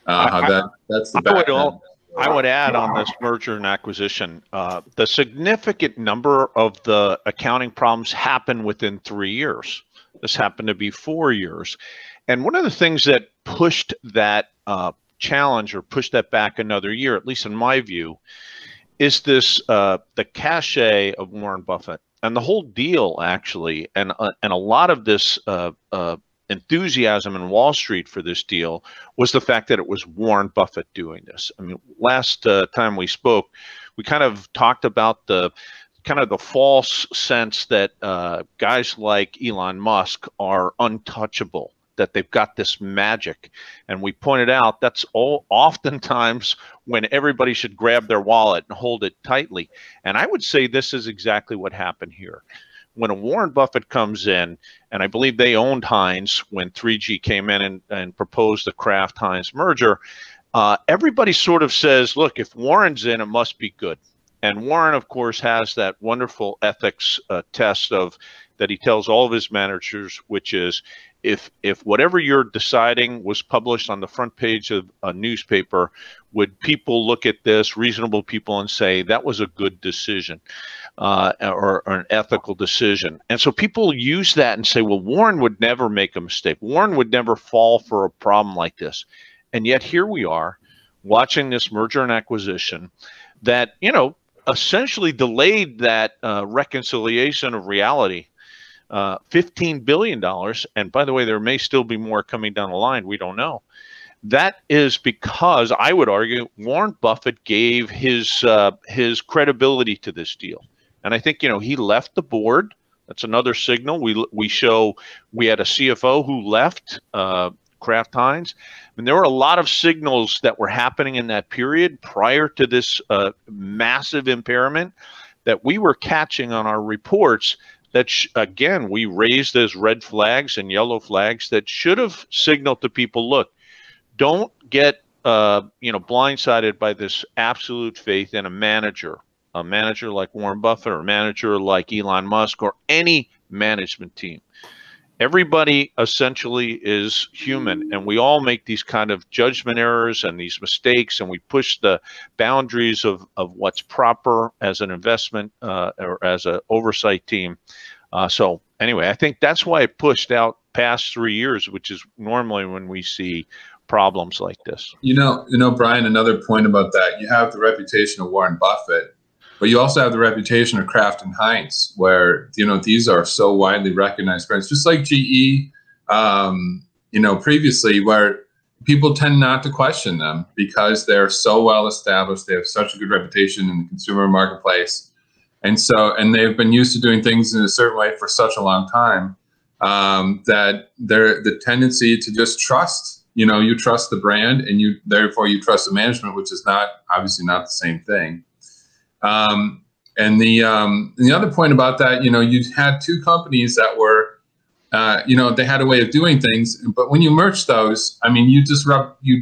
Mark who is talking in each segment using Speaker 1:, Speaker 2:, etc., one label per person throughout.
Speaker 1: How that's the background.
Speaker 2: I would add on this merger and acquisition, the significant number of the accounting problems happen within 3 years. This happened to be 4 years. And one of the things that pushed that challenge or pushed that back another year, at least in my view, is this the cachet of Warren Buffett and the whole deal, actually, and a lot of this enthusiasm in Wall Street for this deal was the fact that it was Warren Buffett doing this. I mean, last time we spoke, we kind of talked about the false sense that guys like Elon Musk are untouchable, that they've got this magic. And we pointed out that's all oftentimes when everybody should grab their wallet and hold it tightly. And I would say this is exactly what happened here. When a Warren Buffett comes in, and I believe they owned Heinz when 3G came in and proposed the Kraft Heinz merger, everybody sort of says, look, if Warren's in, it must be good. And Warren, of course, has that wonderful ethics test that he tells all of his managers, which is if whatever you're deciding was published on the front page of a newspaper, would people look at this, reasonable people, and say that was a good decision or an ethical decision? And so people use that and say, well, Warren would never make a mistake. Warren would never fall for a problem like this. And yet here we are watching this merger and acquisition that, essentially delayed that reconciliation of reality. $15 billion. And by the way, there may still be more coming down the line. We don't know. That is because, I would argue, Warren Buffett gave his credibility to this deal. And I think, he left the board. That's another signal. We had a CFO who left Kraft Heinz. And there were a lot of signals that were happening in that period prior to this massive impairment that we were catching on our reports that, again, we raised as red flags and yellow flags that should have signaled to people, look, don't get blindsided by this absolute faith in a manager like Warren Buffett or a manager like Elon Musk or any management team. Everybody essentially is human, and we all make these kind of judgment errors and these mistakes, and we push the boundaries of what's proper as an investment or as an oversight team. So anyway, I think that's why it pushed out past 3 years, which is normally when we see problems like this.
Speaker 1: Brian, another point about that, you have the reputation of Warren Buffett, but you also have the reputation of Kraft and Heinz, where, these are so widely recognized brands, just like GE, previously, where people tend not to question them because they're so well established. They have such a good reputation in the consumer marketplace. And they've been used to doing things in a certain way for such a long time that the tendency to just trust, you trust the brand and therefore you trust the management, which is obviously not the same thing. And the other point about that, you had two companies that were, they had a way of doing things, but when you merge those, I mean, you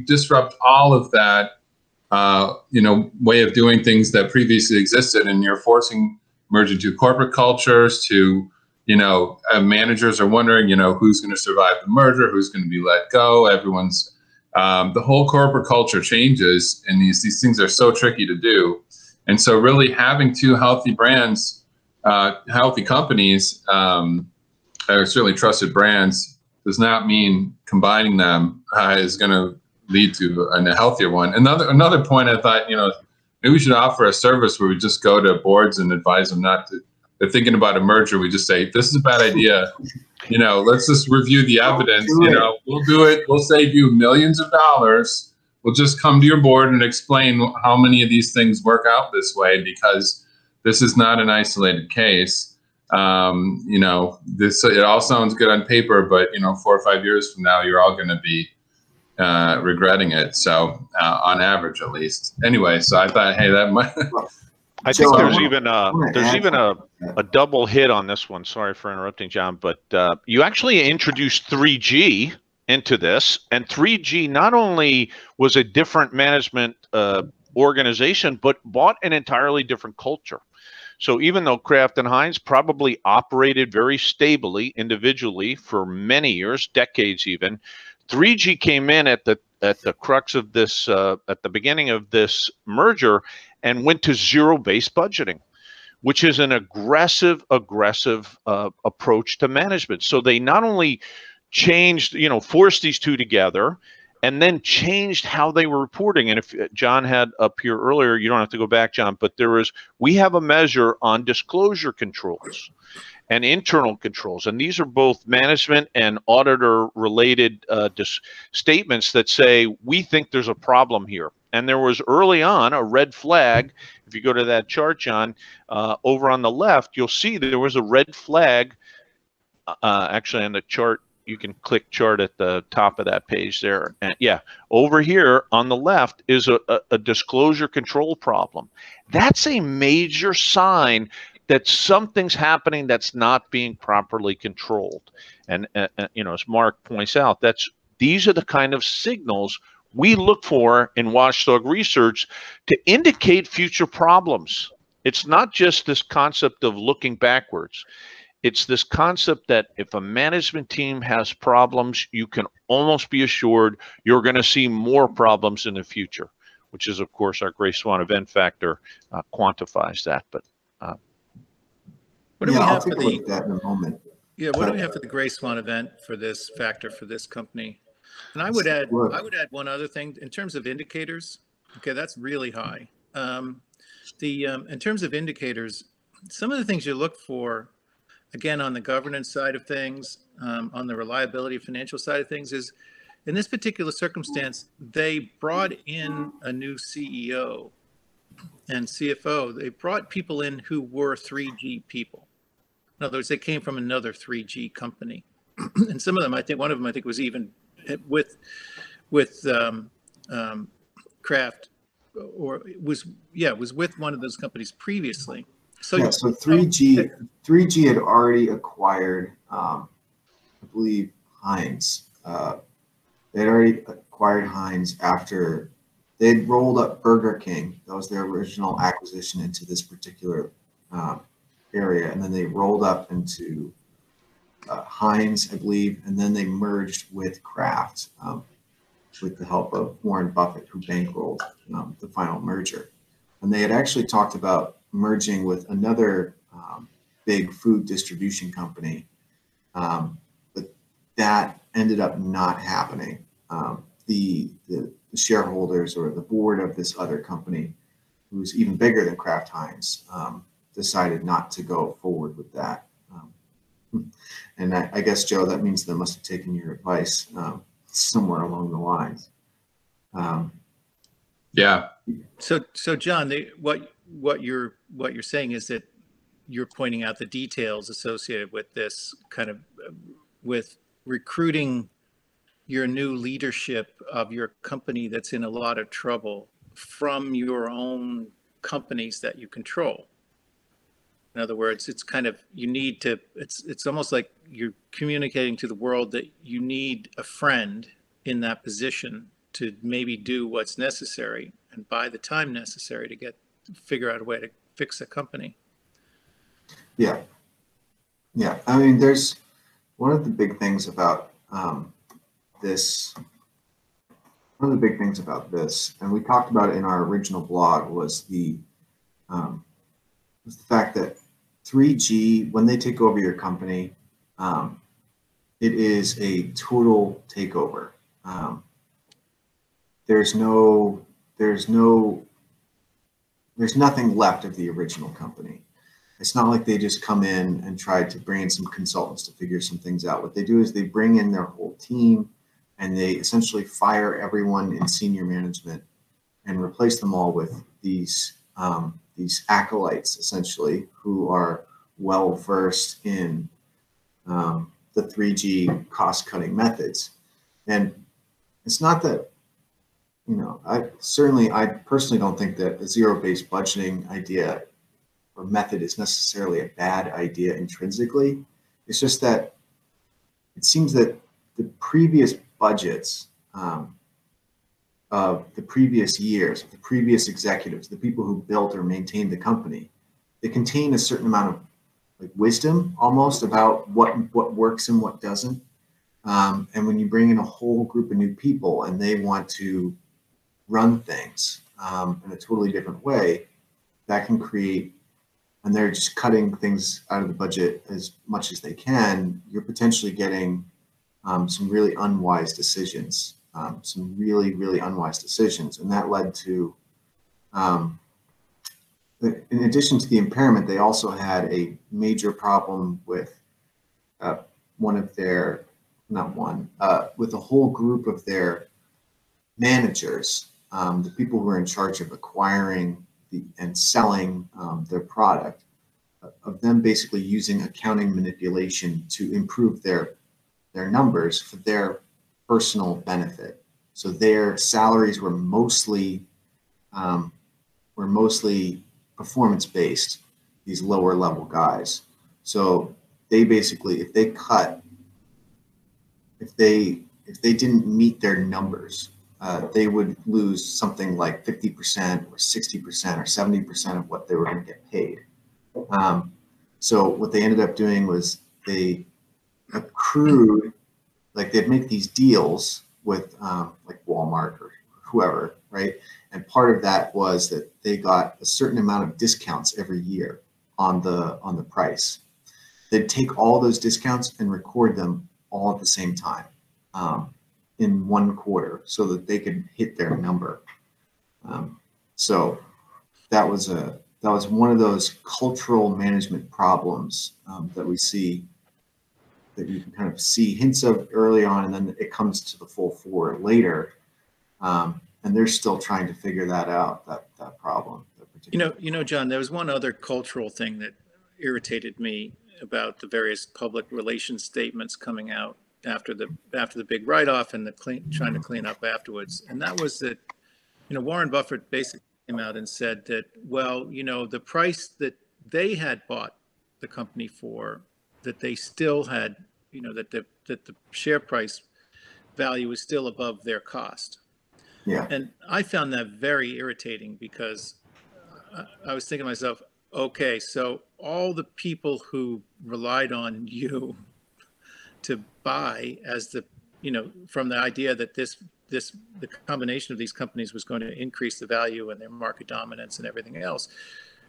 Speaker 1: disrupt all of that, way of doing things that previously existed, and you're forcing merging to corporate cultures to, managers are wondering, who's going to survive the merger, who's going to be let go. Everyone's, the whole corporate culture changes, and these things are so tricky to do. And so really having two healthy brands, healthy companies, or certainly trusted brands, does not mean combining them is going to lead to a healthier one. Another point I thought, maybe we should offer a service where we just go to boards and advise them not to, they're thinking about a merger, we just say, this is a bad idea. Let's just review the evidence. We'll do it. We'll save you millions of dollars. We'll just come to your board and explain how many of these things work out this way, because this is not an isolated case. It all sounds good on paper, but 4 or 5 years from now, you're all going to be regretting it. So on average, at least. Anyway, so I thought, hey, that might.
Speaker 2: I think there's even a double hit on this one. Sorry for interrupting, John, but you actually introduced 3G into this, and 3G not only was a different management organization, but bought an entirely different culture. So even though Kraft and Heinz probably operated very stably individually for many years, decades even, 3G came in at the crux of this at the beginning of this merger and went to zero-based budgeting, which is an aggressive approach to management. So they not only changed, forced these two together, and then changed how they were reporting. And if John had up here earlier, you don't have to go back, John, but we have a measure on disclosure controls and internal controls. And these are both management and auditor related statements that say, we think there's a problem here. And there was early on a red flag. If you go to that chart, John, over on the left, you'll see that there was a red flag actually on the chart. You can click chart at the top of that page there. And yeah, over here on the left is a disclosure control problem. That's a major sign that something's happening that's not being properly controlled. And as Mark points out, these are the kind of signals we look for in Watchdog research to indicate future problems. It's not just this concept of looking backwards. It's this concept that if a management team has problems, you can almost be assured you're going to see more problems in the future, which is, of course, our Gray Swan event factor quantifies that. But
Speaker 3: what do we have for that in a moment.
Speaker 4: Yeah, what do we have for the Gray Swan event for this factor for this company? And I would add one other thing in terms of indicators. Okay, that's really high. In terms of indicators, some of the things you look for, again, on the governance side of things, on the reliability financial side of things, is in this particular circumstance, they brought in a new CEO and CFO. They brought people in who were 3G people. In other words, they came from another 3G company. And some of them, one of them was even with Kraft, or was with one of those companies previously. So
Speaker 3: 3G had already acquired, I believe, Heinz. They had already acquired Heinz after they'd rolled up Burger King. That was their original acquisition into this particular area, and then they rolled up into Heinz, I believe, and then they merged with Kraft with the help of Warren Buffett, who bankrolled the final merger. And they had actually talked about merging with another big food distribution company, but that ended up not happening. The shareholders or the board of this other company, who's even bigger than Kraft Heinz, decided not to go forward with that. And I guess, Joe, that means they must have taken your advice somewhere along the lines.
Speaker 1: Yeah.
Speaker 4: So John, what you're saying is that you're pointing out the details associated with this kind of with recruiting your new leadership of your company that's in a lot of trouble from your own companies that you control. In other words, it's kind of, it's almost like you're communicating to the world that you need a friend in that position to maybe do what's necessary and buy the time necessary to figure out a way to fix a company.
Speaker 3: Yeah. I mean, there's one of the big things about this. One of the big things about this, and we talked about it in our original blog, was the fact that 3G, when they take over your company, it is a total takeover. There's nothing left of the original company. It's not like they just come in and try to bring in some consultants to figure some things out. What they do is they bring in their whole team, and they essentially fire everyone in senior management and replace them all with these acolytes, essentially, who are well versed in the 3G cost-cutting methods. And it's not that, I personally don't think that a zero-based budgeting idea or method is necessarily a bad idea intrinsically. It's just that it seems that the previous budgets of the previous years, the previous executives, the people who built or maintained the company, they contain a certain amount of wisdom almost about what works and what doesn't. And when you bring in a whole group of new people and they want to run things in a totally different way, that can create, and they're just cutting things out of the budget as much as they can, you're potentially getting some really unwise decisions, some really, really unwise decisions. And that led to, in addition to the impairment, they also had a major problem with one of their, not one, with a whole group of their managers, the people who are in charge of acquiring and selling their product, of them basically using accounting manipulation to improve their numbers for their personal benefit. So their salaries were mostly performance-based, these lower level guys. So they basically, if they didn't meet their numbers, they would lose something like 50% or 60% or 70% of what they were going to get paid. So what they ended up doing was they accrued, like they'd make these deals with like Walmart or whoever, right? And part of that was that they got a certain amount of discounts every year on the price. They'd take all those discounts and record them all at the same time in one quarter so that they could hit their number. So that was one of those cultural management problems that we see, that you can kind of see hints of early on, and then it comes to the full fore later. And they're still trying to figure that out, that problem.
Speaker 4: You know, John, there was one other cultural thing that irritated me about the various public relations statements coming out after the big write-off and trying to clean up afterwards. And that was that, you know, Warren Buffett basically came out and said that, well, you know, the price that they had bought the company for, that they still had, you know, that the share price value was still above their cost.
Speaker 3: Yeah.
Speaker 4: And I found that very irritating because I was thinking to myself, okay, so all the people who relied on you to buy as the, you know, from the idea that the combination of these companies was going to increase the value and their market dominance and everything else.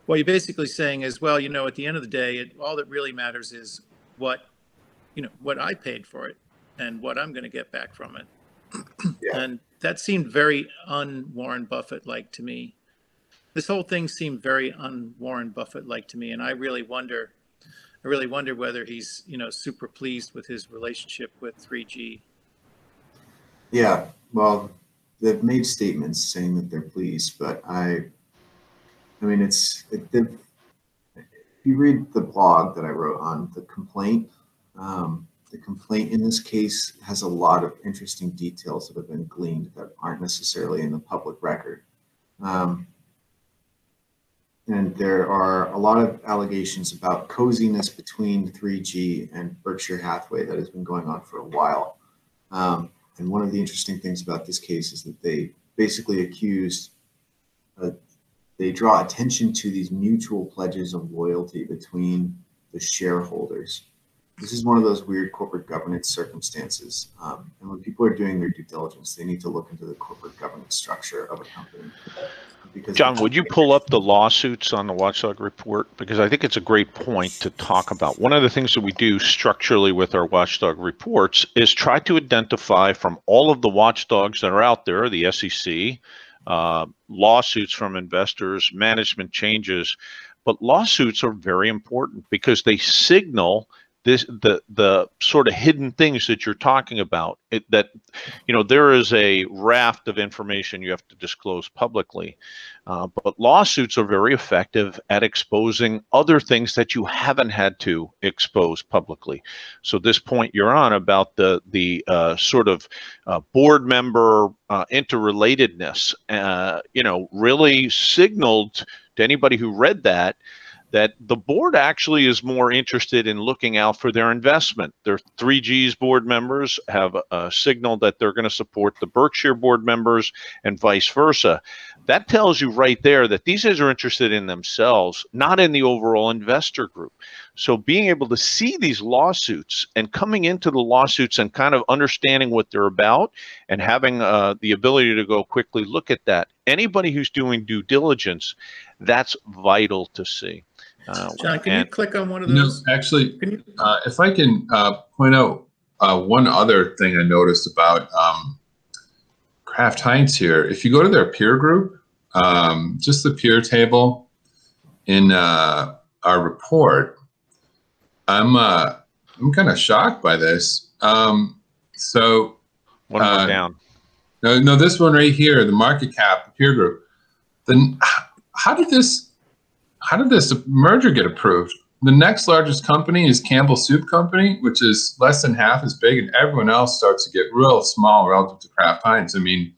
Speaker 4: What you're basically saying is, well, you know, at the end of the day, all that really matters is what I paid for it and what I'm going to get back from it. Yeah. And that seemed very un-Warren Buffett-like to me. This whole thing seemed very un-Warren Buffett-like to me, and I really wonder whether he's, you know, super pleased with his relationship with 3G.
Speaker 3: Yeah, well, they've made statements saying that they're pleased, but I mean, if you read the blog that I wrote on the complaint in this case has a lot of interesting details that have been gleaned that aren't necessarily in the public record. And there are a lot of allegations about coziness between 3G and Berkshire Hathaway that has been going on for a while. And one of the interesting things about this case is that they basically accused, they draw attention to these mutual pledges of loyalty between the shareholders. This is one of those weird corporate governance circumstances. And when people are doing their due diligence, they need to look into the corporate governance structure of a company. Because
Speaker 2: John, would you pull up the lawsuits on the Watchdog report? Because I think it's a great point to talk about. One of the things that we do structurally with our Watchdog reports is try to identify from all of the watchdogs that are out there, the SEC, lawsuits from investors, management changes. But lawsuits are very important because they signal the sort of hidden things that you're talking about, that, you know, there is a raft of information you have to disclose publicly, but lawsuits are very effective at exposing other things that you haven't had to expose publicly. So this point you're on about the sort of board member interrelatedness, you know, really signaled to anybody who read that the board actually is more interested in looking out for their investment. Their 3G's board members have signaled that they're going to support the Berkshire board members and vice versa. That tells you right there that these guys are interested in themselves, not in the overall investor group. So being able to see these lawsuits and coming into the lawsuits and kind of understanding what they're about and having the ability to go quickly look at that. Anybody who's doing due diligence, that's vital to see.
Speaker 4: John, can you click on one of those?
Speaker 1: Actually, if I can point out one other thing I noticed about Kraft Heinz here. If you go to their peer group, just the peer table in our report, I'm kind of shocked by this. So
Speaker 2: one more down.
Speaker 1: No, this one right here, the market cap, the peer group. Then how did this merger get approved? The next largest company is Campbell Soup Company, which is less than half as big, and everyone else starts to get real small relative to Kraft Heinz. I mean,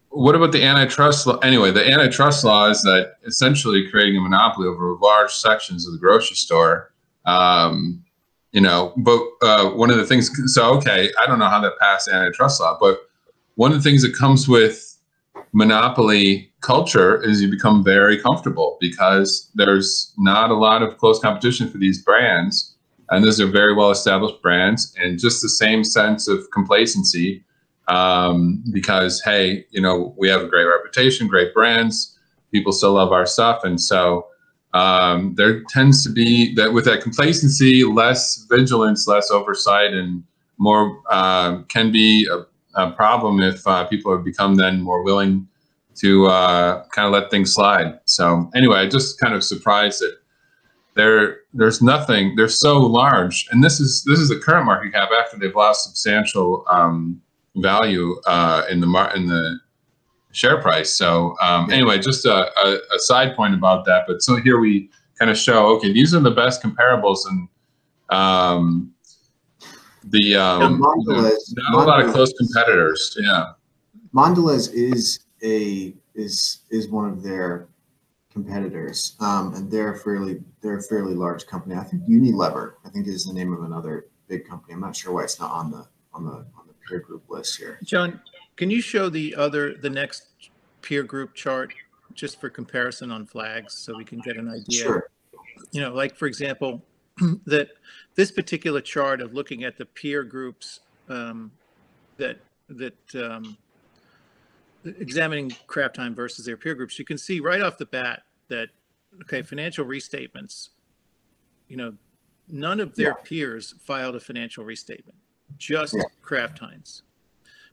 Speaker 1: what about the antitrust law? Anyway, the antitrust law is that essentially creating a monopoly over large sections of the grocery store. You know, but one of the things, so okay, I don't know how that passed antitrust law, but one of the things that comes with monopoly culture is you become very comfortable because there's not a lot of close competition for these brands. And those are very well-established brands, and just the same sense of complacency because, hey, you know, we have a great reputation, great brands, people still love our stuff. And so there tends to be that with that complacency, less vigilance, less oversight, and more can be a problem if people have become then more willing to kind of let things slide. So anyway, I just kind of surprised that there's nothing, they're so large. And this is the current market cap after they've lost substantial value in the share price. So anyway, just a side point about that. But so here we kind of show, okay, these are the best comparables, and not a lot of close competitors. Yeah,
Speaker 3: Mondelez is one of their competitors, and they're a fairly large company. I think Unilever, I think, is the name of another big company. I'm not sure why it's not on the peer group list here.
Speaker 4: John, can you show the next peer group chart just for comparison on flags so we can get an idea?
Speaker 3: Sure.
Speaker 4: You know, like for example, that this particular chart of looking at the peer groups examining Kraft Heinz versus their peer groups, you can see right off the bat that, okay, financial restatements, you know, none of their peers filed a financial restatement, just Kraft Heinz.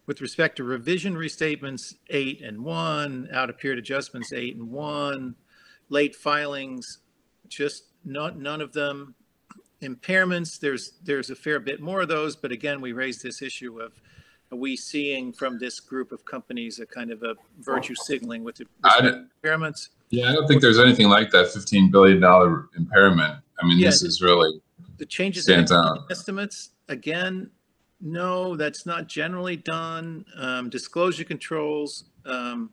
Speaker 4: With respect to revision restatements, 8 and 1, out of period adjustments, 8 and 1, late filings, just none of them. Impairments, there's a fair bit more of those, but again, we raised this issue of, are we seeing from this group of companies a kind of a virtue signaling with the impairments?
Speaker 1: Yeah, I don't think there's anything like that $15 billion impairment. I mean, this is really
Speaker 4: the changes
Speaker 1: stands
Speaker 4: in
Speaker 1: out.
Speaker 4: Estimates, again, no, that's not generally done. Disclosure controls, you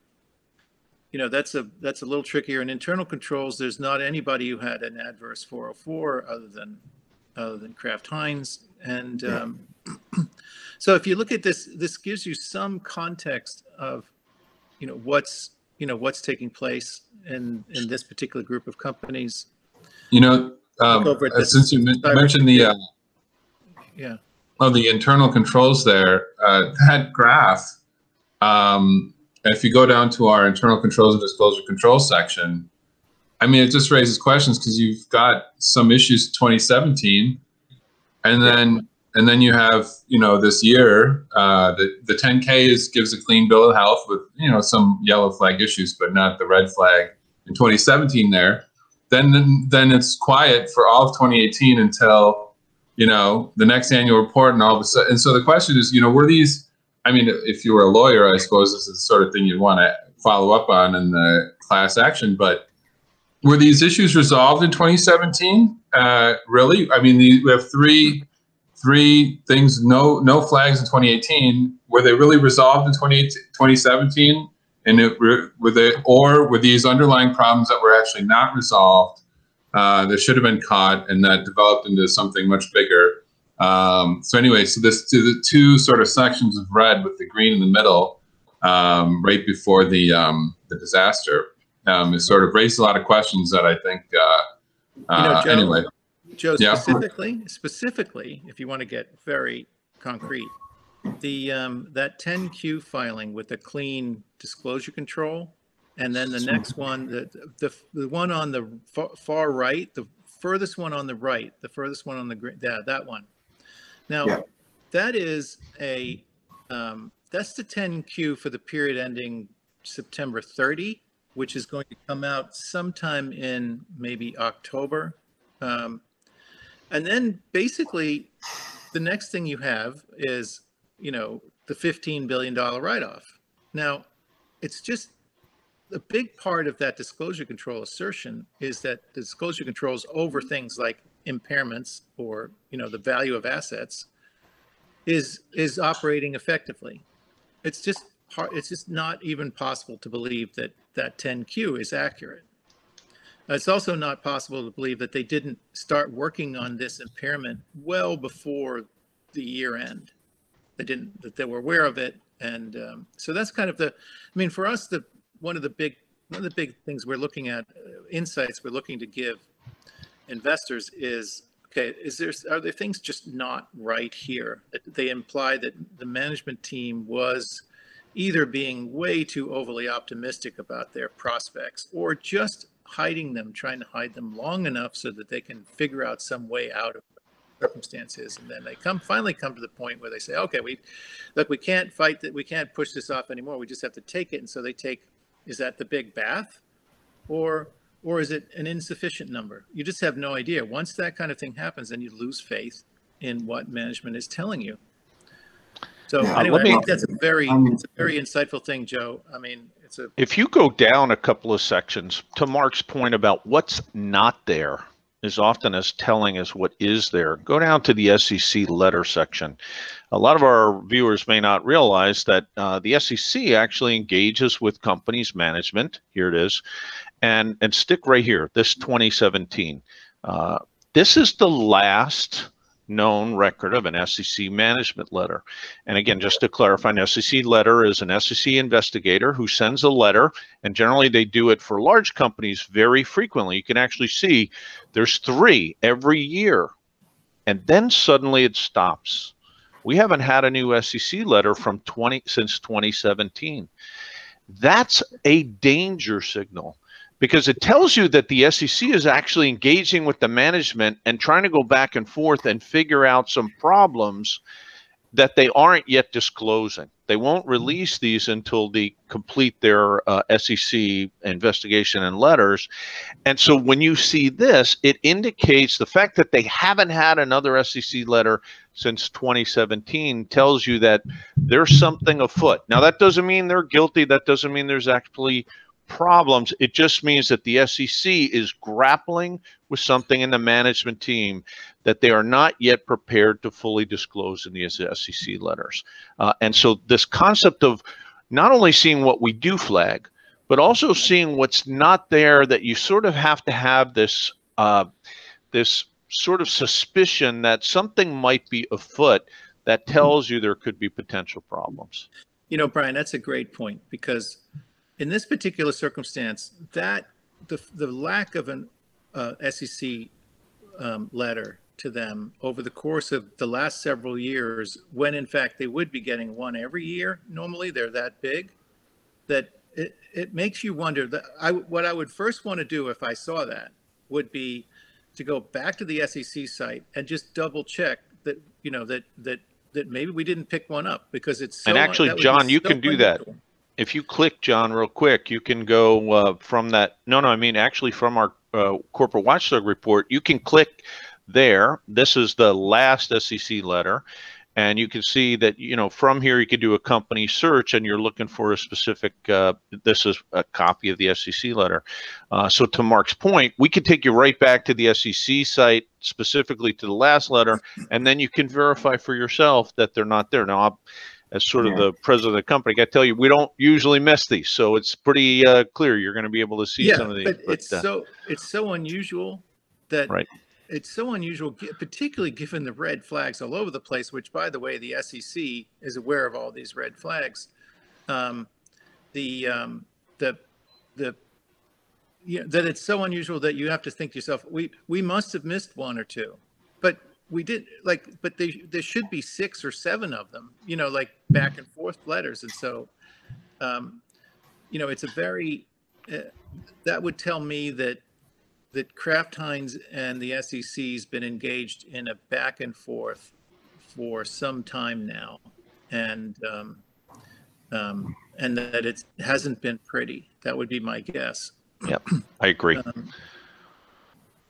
Speaker 4: know, that's a little trickier. In internal controls, there's not anybody who had an adverse 404 other than Kraft Heinz. And so if you look at this, this gives you some context of, you know, what's taking place in this particular group of companies.
Speaker 1: You know, since you mentioned the the internal controls there, that graph, if you go down to our internal controls and disclosure control section, I mean, it just raises questions because you've got some issues in 2017, and then you have, you know, this year, the 10K gives a clean bill of health with, you know, some yellow flag issues, but not the red flag in 2017 there. Then it's quiet for all of 2018 until, you know, the next annual report, and all of a sudden. And so the question is, you know, were these, I mean, if you were a lawyer, I suppose this is the sort of thing you'd want to follow up on in the class action, but were these issues resolved in 2017? Really? I mean, we have three things, no flags in 2018. Were they really resolved in 2017? And were these underlying problems that were actually not resolved that should have been caught and that developed into something much bigger? So anyway, so the two sort of sections of red with the green in the middle, right before the disaster, it sort of raised a lot of questions that I think
Speaker 4: Joe,
Speaker 1: Anyway,
Speaker 4: Joe,
Speaker 1: yeah.
Speaker 4: specifically, if you want to get very concrete, the that 10Q filing with the clean disclosure control, and then the next one, the one on the far right, the furthest one on the right, the furthest one on the that one. Now, that is that's the 10Q for the period ending September 30, which is going to come out sometime in maybe October. And then basically the next thing you have is, the $15 billion write-off. Now, it's just a big part of that disclosure control assertion is that the disclosure controls over things like impairments or, the value of assets is operating effectively. It's just not even possible to believe that 10Q is accurate. It's also not possible to believe that they didn't start working on this impairment well before the year end. That they were aware of it. And so that's kind of for us, one of the big things we're looking at, insights we're looking to give investors is, okay, are there things just not right here? They imply that the management team was either being way too overly optimistic about their prospects or just trying to hide them long enough so that they can figure out some way out of circumstances. And then they finally come to the point where they say, okay, we can't fight that. We can't push this off anymore. We just have to take it. And so they take, is that the big bath or is it an insufficient number? You just have no idea. Once that kind of thing happens, then you lose faith in what management is telling you. So anyway, I think that's a very insightful thing, Joe. If
Speaker 2: you go down a couple of sections, to Mark's point about what's not there is often as telling as what is there. Go down to the SEC letter section. A lot of our viewers may not realize that the SEC actually engages with companies' management. Here it is. And stick right here, this 2017. This is the last known record of an SEC management letter. And again, just to clarify, an SEC letter is an SEC investigator who sends a letter, and generally they do it for large companies very frequently. You can actually see there's 3 every year, and then suddenly it stops. We haven't had a new SEC letter since 2017. That's a danger signal, because it tells you that the SEC is actually engaging with the management and trying to go back and forth and figure out some problems that they aren't yet disclosing. They won't release these until they complete their SEC investigation and letters. And so when you see this, it indicates the fact that they haven't had another SEC letter since 2017 tells you that there's something afoot. Now, that doesn't mean they're guilty. That doesn't mean there's actually problems. It just means that the SEC is grappling with something in the management team that they are not yet prepared to fully disclose in the SEC letters. And so this concept of not only seeing what we do flag, but also seeing what's not there, that you sort of have to have this this sort of suspicion that something might be afoot that tells you there could be potential problems.
Speaker 4: Brian, that's a great point, because in this particular circumstance, that the lack of an SEC letter to them over the course of the last several years, when in fact they would be getting one every year, normally they're that big, that it makes you wonder. What I would first want to do if I saw that would be to go back to the SEC site and just double check that that maybe we didn't pick one up, because it's so.
Speaker 2: And actually, John, you can do that. If you click, John, real quick, you can go from that. Actually from our corporate watchdog report, you can click there. This is the last SEC letter. And you can see that, from here, you can do a company search and you're looking for a specific, this is a copy of the SEC letter. So to Mark's point, we could take you right back to the SEC site, specifically to the last letter, and then you can verify for yourself that they're not there. Now, as sort of the president of the company, I got to tell you, we don't usually miss these. So it's pretty clear you're going to be able to see some of these.
Speaker 4: But it's so unusual that it's so unusual, particularly given the red flags all over the place, which, by the way, the SEC is aware of all these red flags. The yeah, that it's so unusual that you have to think to yourself, we must have missed one or two, but we did, like, but there should be 6 or 7 of them, you know, like back and forth letters. And so, you know, it's a very, that would tell me that Kraft Heinz and the SEC's been engaged in a back and forth for some time now, and that it hasn't been pretty. That would be my guess.
Speaker 2: Yep, I agree.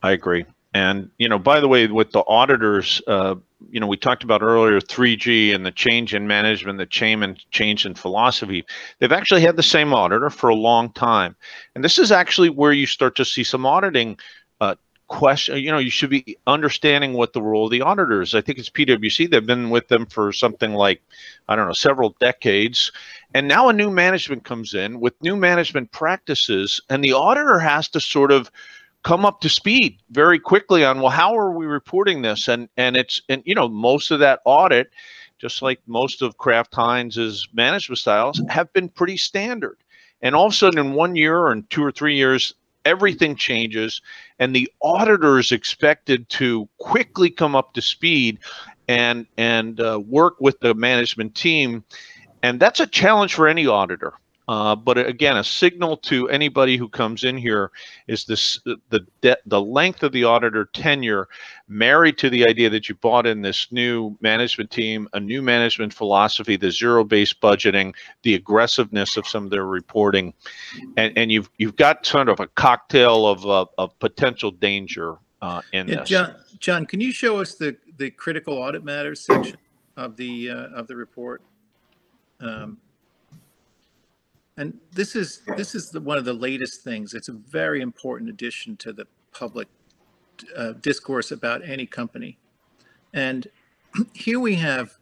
Speaker 2: I agree. And, you know, by the way, with the auditors, you know, we talked about earlier 3G and the change in management, the change in philosophy. They've actually had the same auditor for a long time. And this is actually where you start to see some auditing question. You know, you should be understanding what the role of the auditors. I think it's PwC. They've been with them for something like, I don't know, several decades. And now a new management comes in with new management practices, and the auditor has to sort of come up to speed very quickly on, well, how are we reporting this? And you know, most of that audit, just like most of Kraft Heinz's management styles, have been pretty standard. And all of a sudden, in 1 year or in 2 or 3 years, everything changes, and the auditor is expected to quickly come up to speed and work with the management team. And that's a challenge for any auditor. But again, a signal to anybody who comes in here is this: the length of the auditor tenure, married to the idea that you bought in this new management team, a new management philosophy, the zero-based budgeting, the aggressiveness of some of their reporting, and you've got sort of a cocktail of potential danger in this.
Speaker 4: John, can you show us the critical audit matters section of the report? And this is one of the latest things. It's a very important addition to the public discourse about any company. And here we have,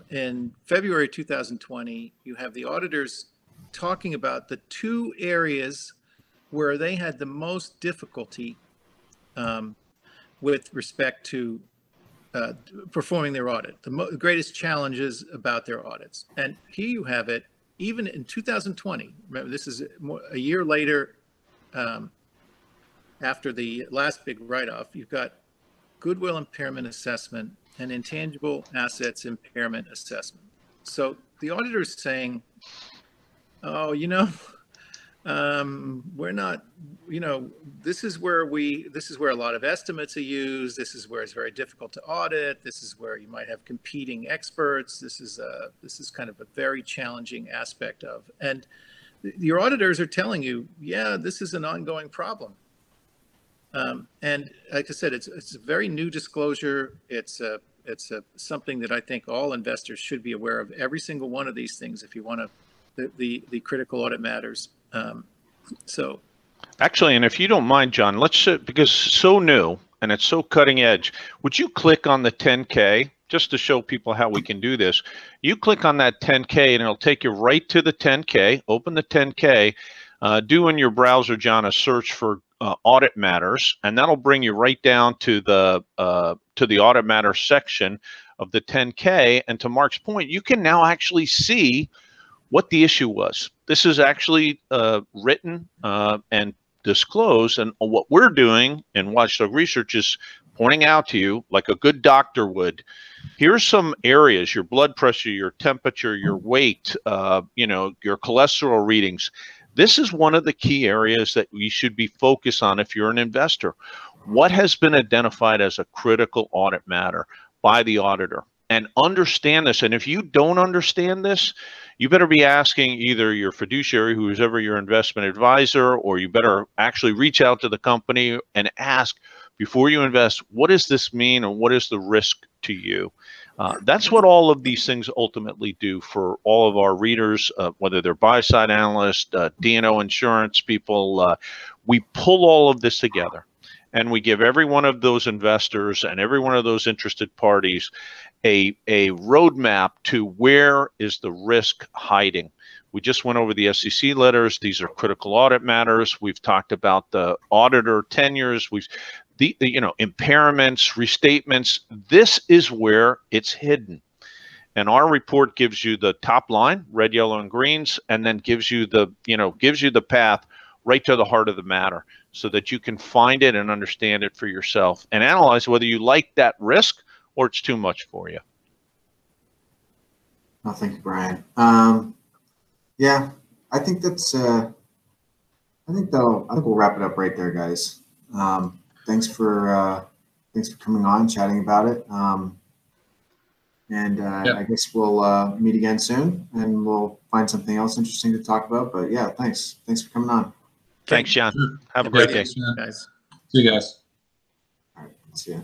Speaker 4: in February 2020, you have the auditors talking about the 2 areas where they had the most difficulty with respect to performing their audit, the greatest challenges about their audits. And here you have it. Even in 2020, remember, this is a year later, after the last big write-off, you've got goodwill impairment assessment and intangible assets impairment assessment. So the auditor is saying, oh, you know, we're not, you know, this is where a lot of estimates are used. This is where it's very difficult to audit. This is where you might have competing experts. This is kind of a very challenging aspect of, and your auditors are telling you, yeah, this is an ongoing problem. And like I said, it's a very new disclosure. It's something that I think all investors should be aware of. Every single one of these things, if you want to, the critical audit matters. So
Speaker 2: actually, and if you don't mind, John, let's, because it's so new and it's so cutting edge, would you click on the 10K just to show people how we can do this? You click on that 10K and it'll take you right to the 10K. Open the 10K, do in your browser, John, a search for audit matters, and that'll bring you right down to the audit matters section of the 10K. And to Mark's point, you can now actually see what the issue was. This is actually written and disclosed, and what we're doing in Watchdog Research is pointing out to you, like a good doctor would, here's some areas: your blood pressure, your temperature, your weight, you know, your cholesterol readings. This is one of the key areas that we should be focused on if you're an investor. What has been identified as a critical audit matter by the auditor? And understand this. And if you don't understand this, you better be asking either your fiduciary, who is ever your investment advisor, or you better actually reach out to the company and ask before you invest, what does this mean, and what is the risk to you? That's what all of these things ultimately do for all of our readers, whether they're buy-side analysts, D&O insurance people. We pull all of this together, and we give every one of those investors and every one of those interested parties a roadmap to where is the risk hiding. We just went over the SEC letters. These are critical audit matters. We've talked about the auditor tenures. The impairments, restatements. This is where it's hidden. And our report gives you the top line, red, yellow, and greens, and then gives you the path. right to the heart of the matter so that you can find it and understand it for yourself and analyze whether you like that risk or it's too much for you.
Speaker 3: No, thank you, Brian. Yeah, I think that's, I think we'll wrap it up right there, guys. Thanks for coming on, chatting about it. I guess we'll meet again soon, and we'll find something else interesting to talk about. But yeah, thanks for coming on.
Speaker 2: Thanks, John.
Speaker 1: Sure.
Speaker 2: Have a great day.
Speaker 4: Guys.
Speaker 1: See you guys.
Speaker 3: All right, see ya.